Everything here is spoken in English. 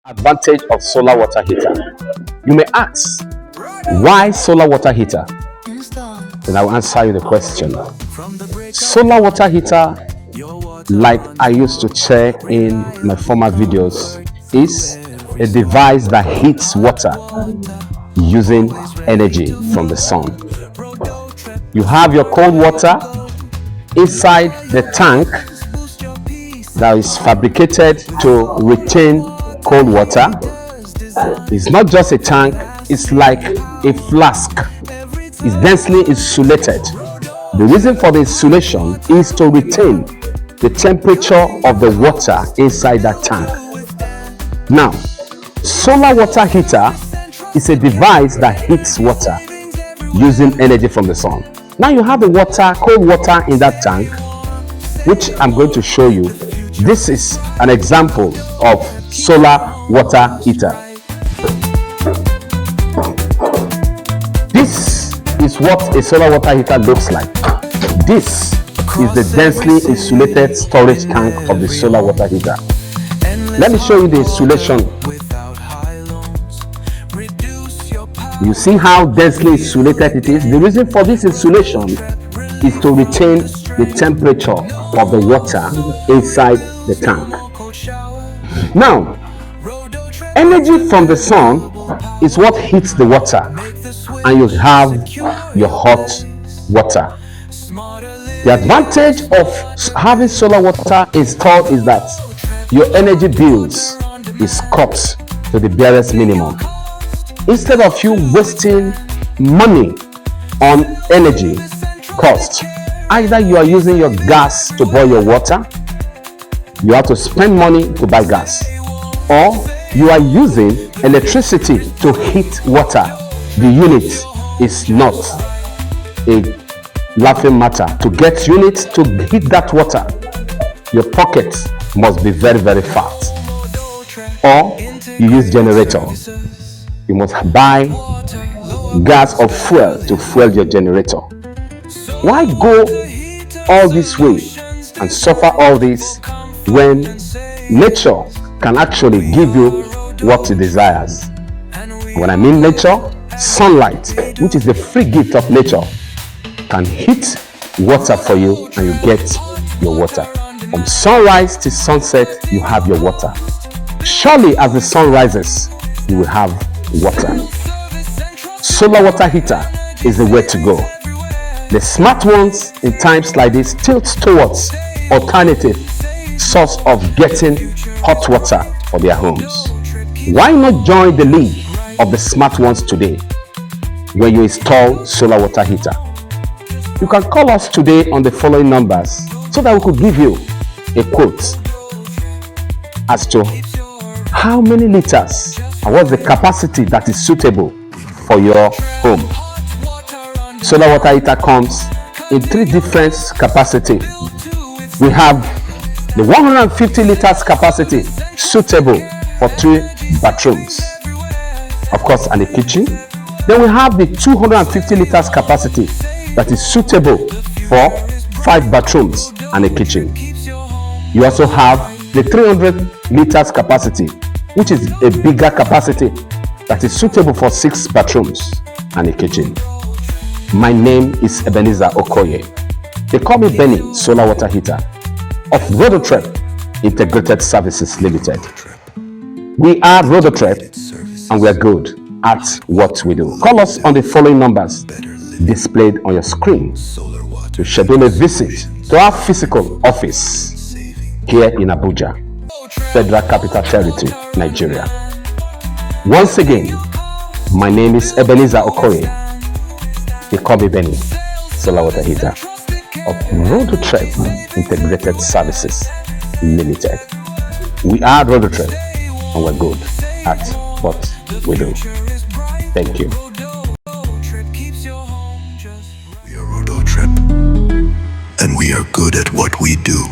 Advantage of solar water heater. You may ask, why solar water heater? Then I will answer you the question. Solar water heater, like I used to share in my former videos, is a device that heats water using energy from the sun. You have your cold water inside the tank that is fabricated to retain cold water. It's not just a tank, it's like a flask. It's densely insulated. The reason for the insulation is to retain the temperature of the water inside that tank. Now, solar water heater is a device that heats water using energy from the sun. Now you have the water, cold water in that tank, which I'm going to show you. This is an example of solar water heater. This is what a solar water heater looks like. This is the densely insulated storage tank of the solar water heater. Let me show you the insulation. You see how densely insulated it is? The reason for this insulation is to retain the temperature of the water inside the tank. Now, energy from the sun is what heats the water, and you have your hot water. The advantage of having solar water installed is that your energy bills is cut to the barest minimum. Instead of you wasting money on energy cost, either you are using your gas to boil your water, you have to spend money to buy gas, or you are using electricity to heat water. The unit is not a laughing matter. To get units to heat that water, your pocket must be very, very fat. Or you use generator. You must buy gas or fuel to fuel your generator. Why go all this way and suffer all this when nature can actually give you what it desires? When I mean nature, sunlight, which is the free gift of nature, can heat water for you and you get your water. From sunrise to sunset, you have your water. Surely as the sun rises, you will have water. Solar water heater is the way to go. The smart ones in times like this tilt towards alternative source of getting hot water for their homes. Why not join the league of the smart ones today when you install solar water heater? You can call us today on the following numbers so that we could give you a quote as to how many liters and what's the capacity that is suitable for your home. Solar water heater comes in 3 different capacity. We have the 150 liters capacity suitable for 3 bathrooms, of course, and a kitchen. Then we have the 250 liters capacity that is suitable for 5 bathrooms and a kitchen. You also have the 300 liters capacity, which is a bigger capacity that is suitable for 6 bathrooms and a kitchen. My name is Ebenezer Okoye. They call me Benny Solar Water Heater of Rodotrep Integrated Services Limited. We are Rodotrep and we are good at what we do. Call us on the following numbers displayed on your screen to schedule a visit to our physical office here in Abuja, Federal Capital Territory, Nigeria. Once again, my name is Ebenezer Okoye. They call me Benny Solar Water Heater of Rodotrep Integrated Services Limited. We are Rodotrep and we're good at what we do. Thank you. We are Rodotrep and we are good at what we do.